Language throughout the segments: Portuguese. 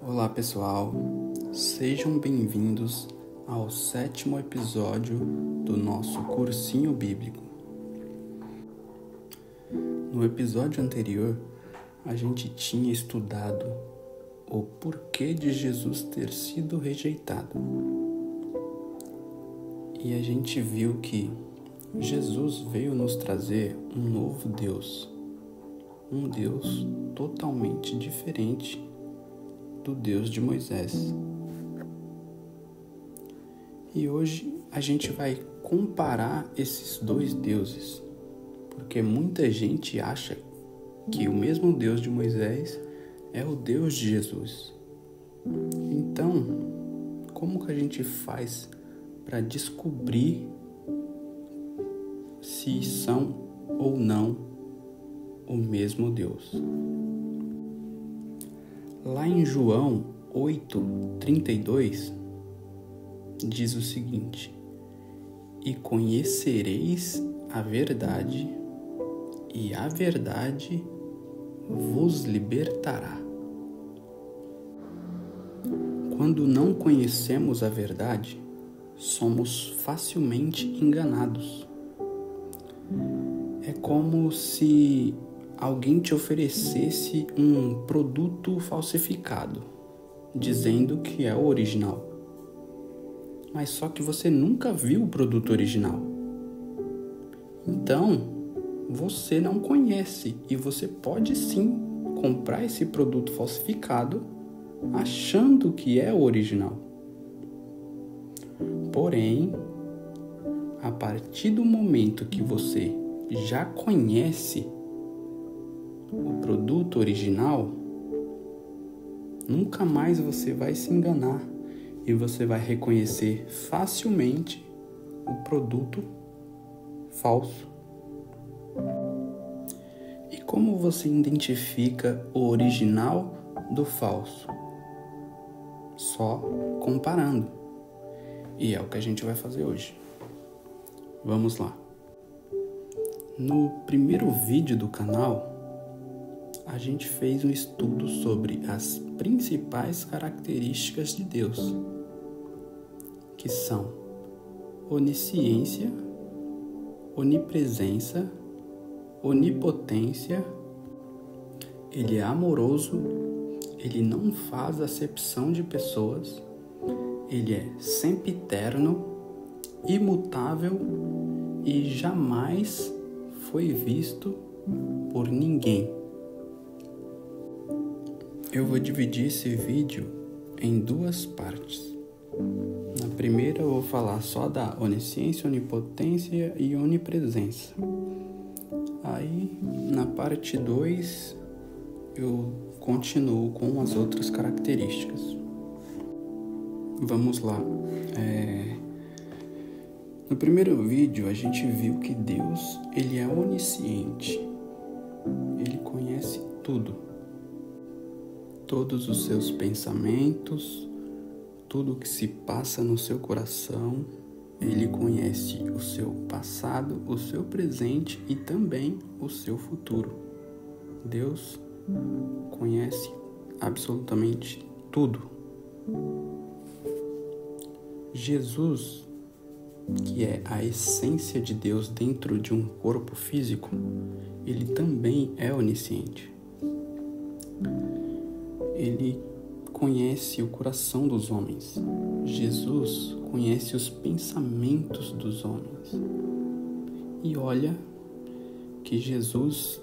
Olá pessoal, sejam bem-vindos ao 7º episódio do nosso cursinho bíblico. No episódio anterior, a gente tinha estudado o porquê de Jesus ter sido rejeitado. E a gente viu que Jesus veio nos trazer um novo Deus, um Deus totalmente diferente do Deus de Moisés. E hoje a gente vai comparar esses dois deuses, porque muita gente acha que o mesmo Deus de Moisés é o Deus de Jesus. Então, como que a gente faz para descobrir se são ou não o mesmo Deus? Lá em João 8:32, diz o seguinte: E conhecereis a verdade, e a verdade vos libertará. Quando não conhecemos a verdade, somos facilmente enganados. É como se alguém te oferecesse um produto falsificado, dizendo que é o original. Mas só que você nunca viu o produto original. Então, você não conhece e você pode sim comprar esse produto falsificado achando que é o original. Porém, a partir do momento que você já conhece o produto original, nunca mais você vai se enganar e você vai reconhecer facilmente o produto falso. E como você identifica o original do falso? Só comparando. E é o que a gente vai fazer hoje. Vamos lá. No primeiro vídeo do canal, a gente fez um estudo sobre as principais características de Deus, que são onisciência, onipresença, onipotência. Ele é amoroso, ele não faz acepção de pessoas, ele é sempiterno, imutável e jamais foi visto por ninguém. Eu vou dividir esse vídeo em duas partes. Na primeira eu vou falar só da onisciência, onipotência e onipresença. Aí, na parte 2, eu continuo com as outras características. Vamos lá. No primeiro vídeo, a gente viu que Deus, ele é onisciente. Ele conhece tudo. Todos os seus pensamentos, tudo que se passa no seu coração. Ele conhece o seu passado, o seu presente e também o seu futuro. Deus conhece absolutamente tudo. Jesus, que é a essência de Deus dentro de um corpo físico, ele também é onisciente. Ele conhece o coração dos homens. Jesus conhece os pensamentos dos homens. E olha que Jesus,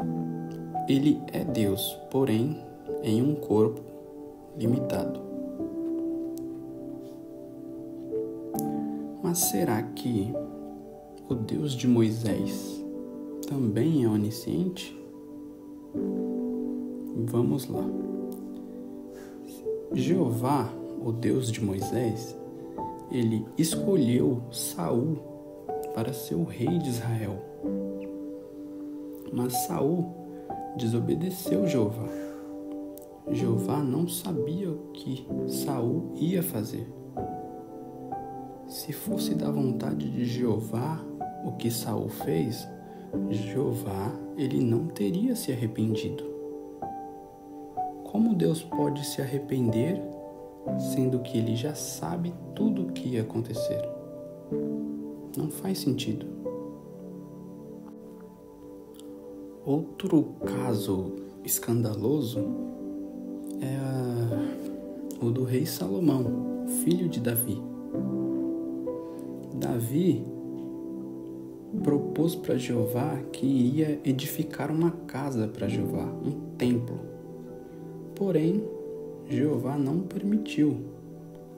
ele é Deus, porém em um corpo limitado. Mas será que o Deus de Moisés também é onisciente? Vamos lá. Jeová, o Deus de Moisés, ele escolheu Saul para ser o rei de Israel. Mas Saul desobedeceu Jeová. Jeová não sabia o que Saul ia fazer. Se fosse da vontade de Jeová o que Saul fez, Jeová, ele não teria se arrependido. Como Deus pode se arrepender, sendo que Ele já sabe tudo o que ia acontecer? Não faz sentido. Outro caso escandaloso é o do rei Salomão, filho de Davi. Davi propôs para Jeová que iria edificar uma casa para Jeová, um templo. Porém, Jeová não permitiu,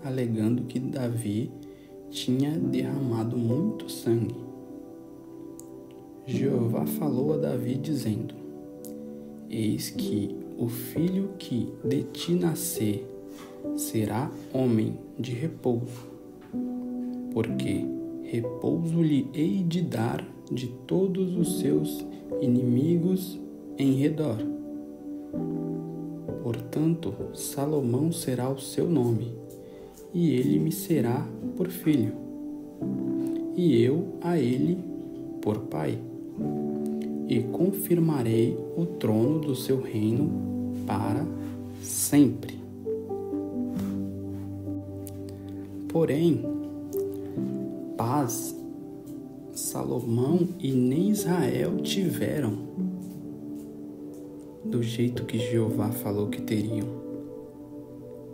alegando que Davi tinha derramado muito sangue. Jeová falou a Davi dizendo: Eis que o filho que de ti nascer será homem de repouso, porque repouso lhe hei de dar de todos os seus inimigos em redor. Portanto, Salomão será o seu nome, e ele me será por filho, e eu a ele por pai. E confirmarei o trono do seu reino para sempre. Porém, paz Salomão e nem Israel tiveram, do jeito que Jeová falou que teriam,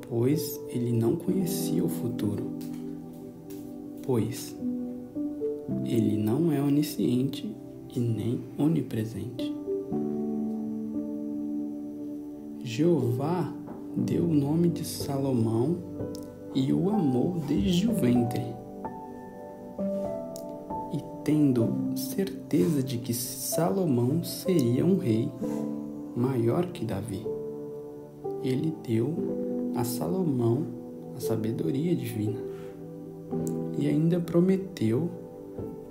pois ele não conhecia o futuro, pois ele não é onisciente e nem onipresente. Jeová deu o nome de Salomão e o amou desde o ventre. E tendo certeza de que Salomão seria um rei maior que Davi, ele deu a Salomão a sabedoria divina e ainda prometeu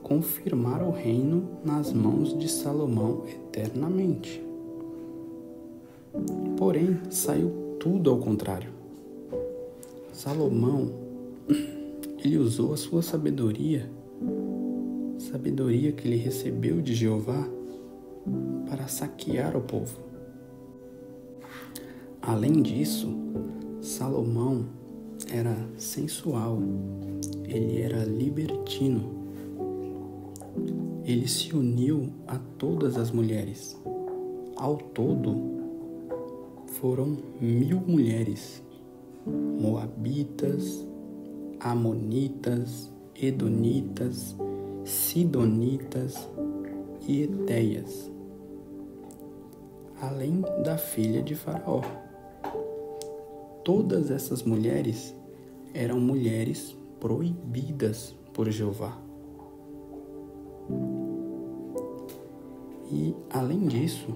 confirmar o reino nas mãos de Salomão eternamente. Porém, saiu tudo ao contrário. Salomão, ele usou a sua sabedoria que ele recebeu de Jeová, para saquear o povo. Além disso, Salomão era sensual, ele era libertino. Ele se uniu a todas as mulheres. Ao todo, foram 1000 mulheres: moabitas, amonitas, edonitas, sidonitas e etéias, além da filha de Faraó. Todas essas mulheres eram mulheres proibidas por Jeová. E, além disso,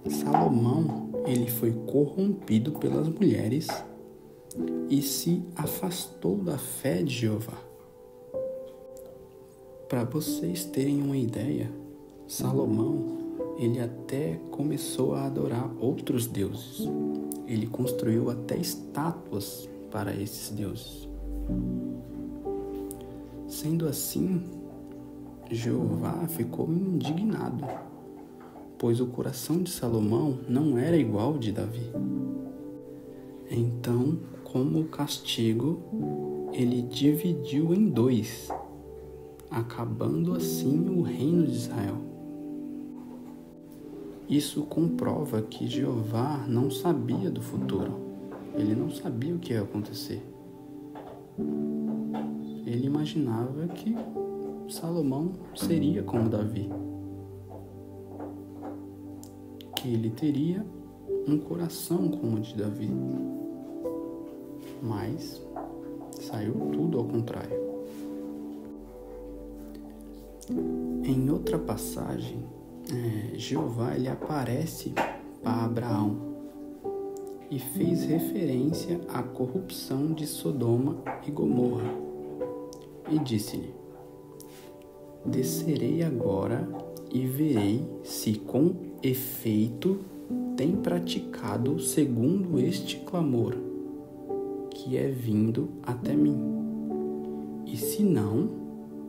Salomão, ele foi corrompido pelas mulheres e se afastou da fé de Jeová. Para vocês terem uma ideia, Salomão, ele até começou a adorar outros deuses. Ele construiu até estátuas para esses deuses. Sendo assim, Jeová ficou indignado, pois o coração de Salomão não era igual ao de Davi. Então, como castigo, ele dividiu em 2, acabando assim o reino de Israel. Isso comprova que Jeová não sabia do futuro. Ele não sabia o que ia acontecer. Ele imaginava que Salomão seria como Davi, que ele teria um coração como o de Davi. Mas saiu tudo ao contrário. Em outra passagem, Jeová ele aparece para Abraão e fez referência à corrupção de Sodoma e Gomorra e disse-lhe: descerei agora e verei se com efeito tem praticado segundo este clamor que é vindo até mim, e se não,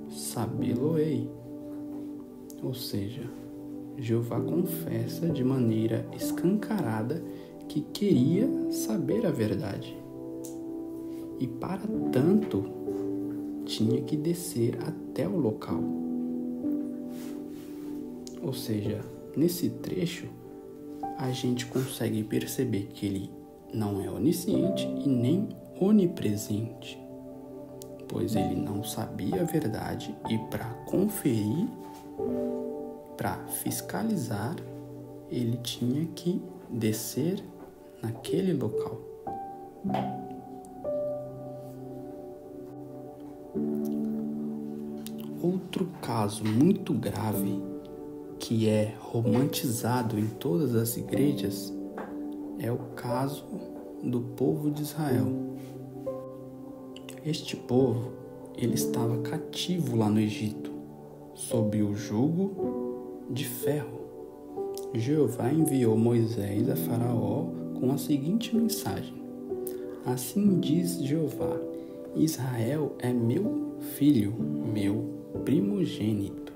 sabê-lo-ei. Ou seja, Jeová confessa de maneira escancarada que queria saber a verdade. E para tanto, tinha que descer até o local. Ou seja, nesse trecho, a gente consegue perceber que ele não é onisciente e nem onipresente, pois ele não sabia a verdade e para conferir, para fiscalizar, ele tinha que descer naquele local. Outro caso muito grave que é romantizado em todas as igrejas é o caso do povo de Israel. Este povo, ele estava cativo lá no Egito, sob o jugo de ferro. Jeová enviou Moisés a Faraó com a seguinte mensagem: assim diz Jeová, Israel é meu filho, meu primogênito.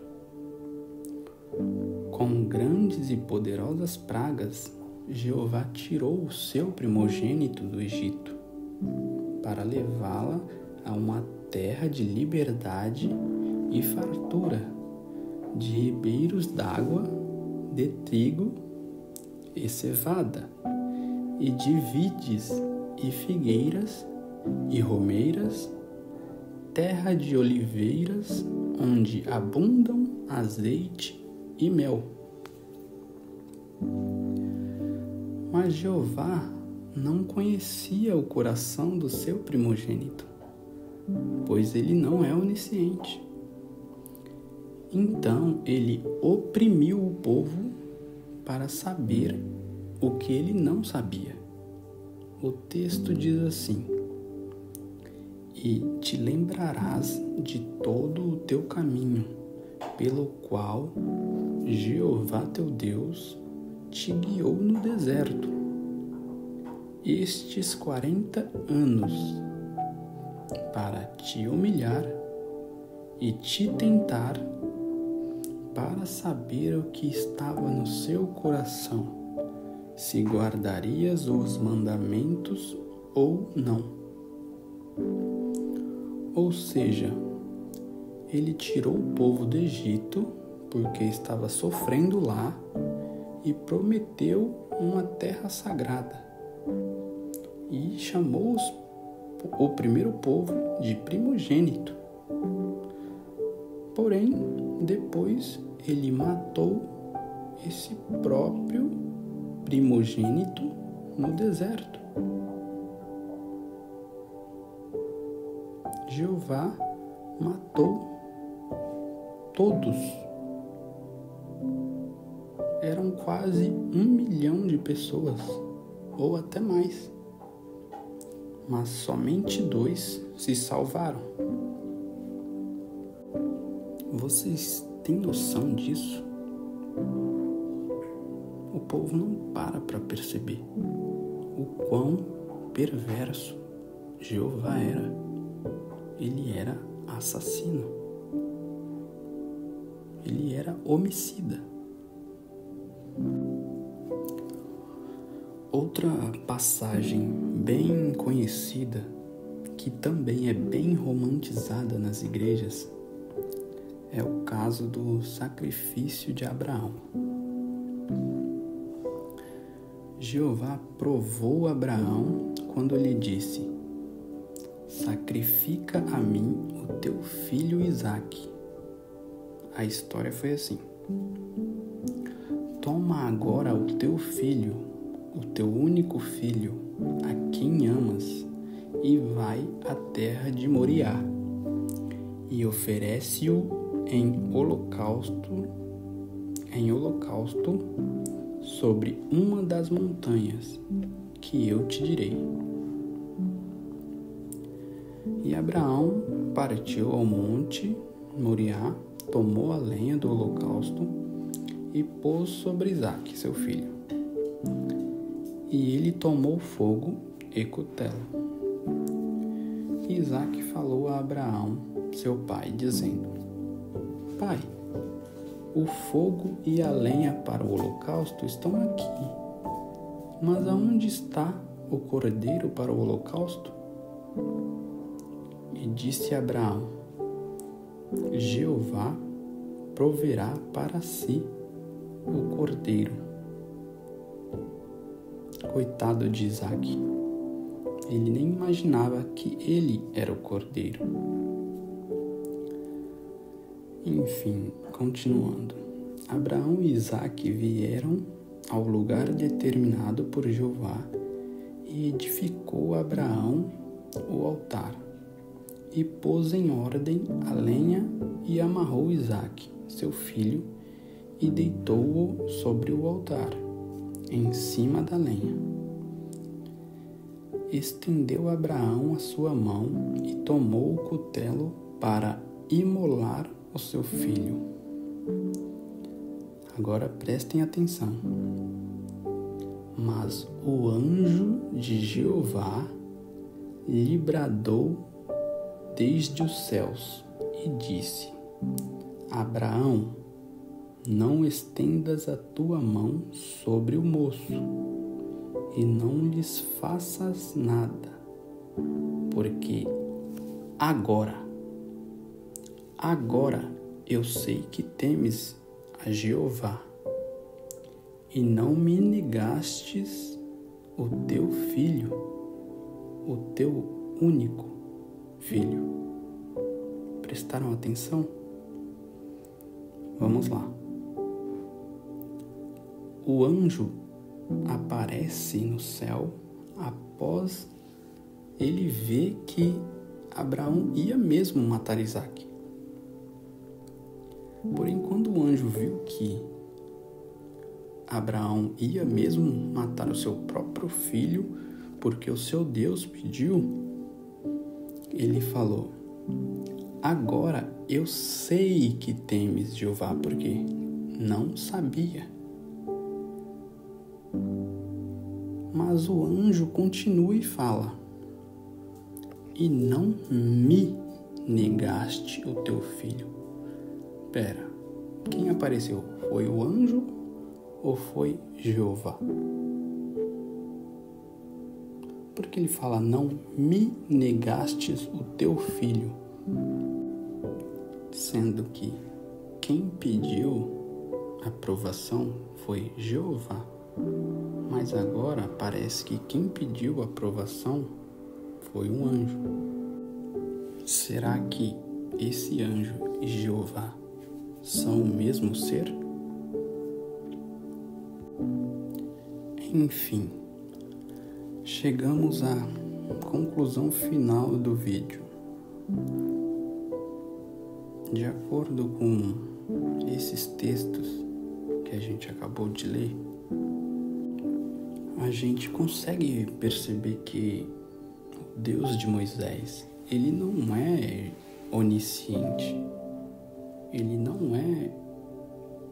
Com grandes e poderosas pragas, Jeová tirou o seu primogênito do Egito, para levá-la a uma terra de liberdade e fartura, de ribeiros d'água, de trigo e cevada, e de vides e figueiras e romeiras, terra de oliveiras, onde abundam azeite e mel. Mas Jeová não conhecia o coração do seu primogênito, pois ele não é onisciente. Então ele oprimiu o povo para saber o que ele não sabia. O texto diz assim: e te lembrarás de todo o teu caminho, pelo qual Jeová teu Deus te guiou no deserto estes 40 anos, para te humilhar e te tentar, para saber o que estava no seu coração, se guardarias os mandamentos ou não. Ou seja, ele tirou o povo do Egito porque estava sofrendo lá e prometeu uma terra sagrada e chamou o primeiro povo de primogênito. Porém, depois ele matou esse próprio primogênito no deserto. Jeová matou todos. Eram quase 1 milhão de pessoas, ou até mais. Mas somente 2 se salvaram. Vocês têm noção disso? O povo não para perceber o quão perverso Jeová era. Ele era assassino. Ele era homicida. Outra passagem bem conhecida, que também é bem romantizada nas igrejas, é o caso do sacrifício de Abraão. Jeová provou Abraão quando lhe disse: sacrifica a mim o teu filho Isaque. A história foi assim: toma agora o teu filho, o teu único filho, a quem amas, e vai à terra de Moriá, e oferece-o em holocausto sobre uma das montanhas que eu te direi. E Abraão partiu ao monte Moriá, tomou a lenha do holocausto e pôs sobre Isaque, seu filho. E ele tomou fogo e cutelo. E Isaque falou a Abraão, seu pai, dizendo: Pai, o fogo e a lenha para o holocausto estão aqui. Mas aonde está o cordeiro para o holocausto? E disse Abraão: Jeová proverá para si o cordeiro. Coitado de Isaque, ele nem imaginava que ele era o cordeiro. Enfim, continuando. Abraão e Isaque vieram ao lugar determinado por Jeová e edificou Abraão o altar e pôs em ordem a lenha e amarrou Isaque, seu filho, e deitou-o sobre o altar, em cima da lenha. Estendeu Abraão a sua mão e tomou o cutelo para imolar o seu filho. Agora prestem atenção. Mas o anjo de Jeová lhe bradou desde os céus e disse: Abraão, não estendas a tua mão sobre o moço e não lhes faças nada, porque agora eu sei que temes a Jeová e não me negastes o teu filho, o teu único filho. Prestaram atenção? Vamos lá. O anjo aparece no céu após ele ver que Abraão ia mesmo matar Isaque. Porém, quando o anjo viu que Abraão ia mesmo matar o seu próprio filho, porque o seu Deus pediu, ele falou: agora eu sei que temes Jeová, porque não sabia. Mas o anjo continua e fala: e não me negaste o teu filho. Pera, quem apareceu? Foi o anjo ou foi Jeová? Porque ele fala: não me negastes o teu filho, sendo que quem pediu aprovação foi Jeová. Mas agora parece que quem pediu aprovação foi um anjo. Será que esse anjo e Jeová são o mesmo ser? Enfim, chegamos à conclusão final do vídeo. De acordo com esses textos que a gente acabou de ler, a gente consegue perceber que o Deus de Moisés, ele não é onisciente, ele não é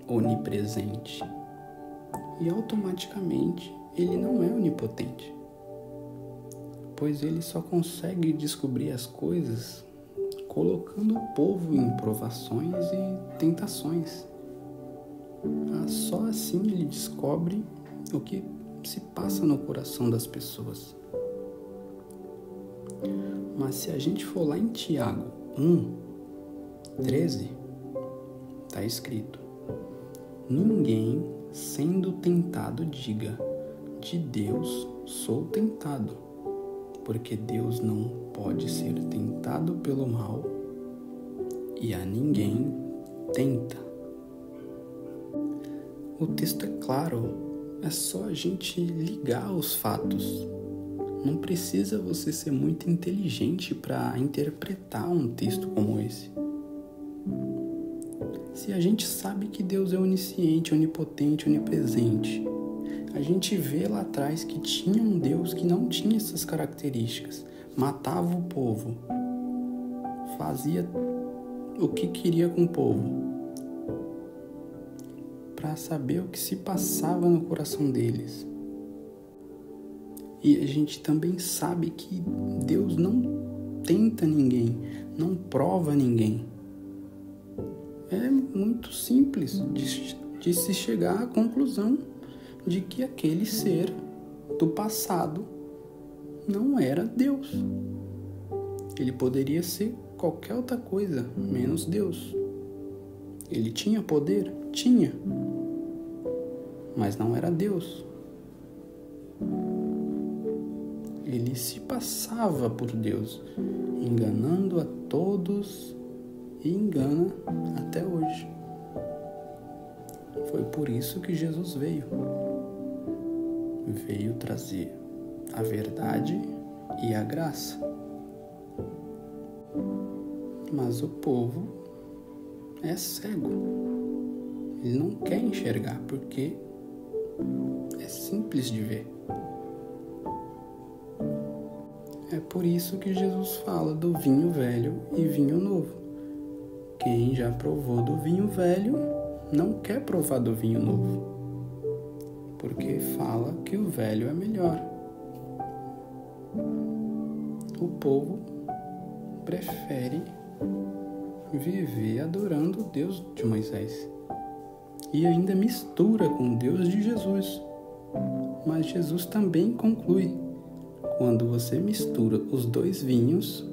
onipresente e automaticamente ele não é onipotente, pois ele só consegue descobrir as coisas colocando o povo em provações e tentações. Só assim ele descobre o que se passa no coração das pessoas. Mas se a gente for lá em Tiago 1:13, está escrito: ninguém sendo tentado diga, de Deus sou tentado, porque Deus não pode ser tentado pelo mal e a ninguém tenta. O texto é claro, é só a gente ligar os fatos. Não precisa você ser muito inteligente para interpretar um texto como esse. Se a gente sabe que Deus é onisciente, onipotente, onipresente, a gente vê lá atrás que tinha um Deus que não tinha essas características, matava o povo, fazia o que queria com o povo, para saber o que se passava no coração deles. E a gente também sabe que Deus não tenta ninguém, não prova ninguém. É muito simples de se chegar à conclusão de que aquele ser do passado não era Deus. Ele poderia ser qualquer outra coisa, menos Deus. Ele tinha poder? Tinha. Mas não era Deus. Ele se passava por Deus, enganando a todos e engana até hoje. Foi por isso que Jesus veio. Veio trazer a verdade e a graça. Mas o povo é cego. Ele não quer enxergar porque é simples de ver. É por isso que Jesus fala do vinho velho e vinho novo. Quem já provou do vinho velho não quer provar do vinho novo, porque fala que o velho é melhor. O povo prefere viver adorando o Deus de Moisés e ainda mistura com o Deus de Jesus. Mas Jesus também conclui: quando você mistura os dois vinhos,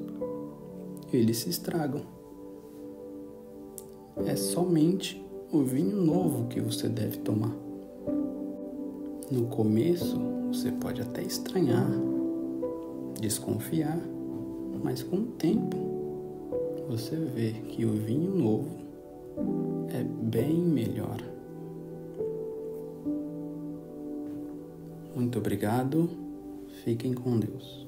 eles se estragam. É somente o vinho novo que você deve tomar. No começo, você pode até estranhar, desconfiar, mas com o tempo, você vê que o vinho novo é bem melhor. Muito obrigado. Fiquem com Deus.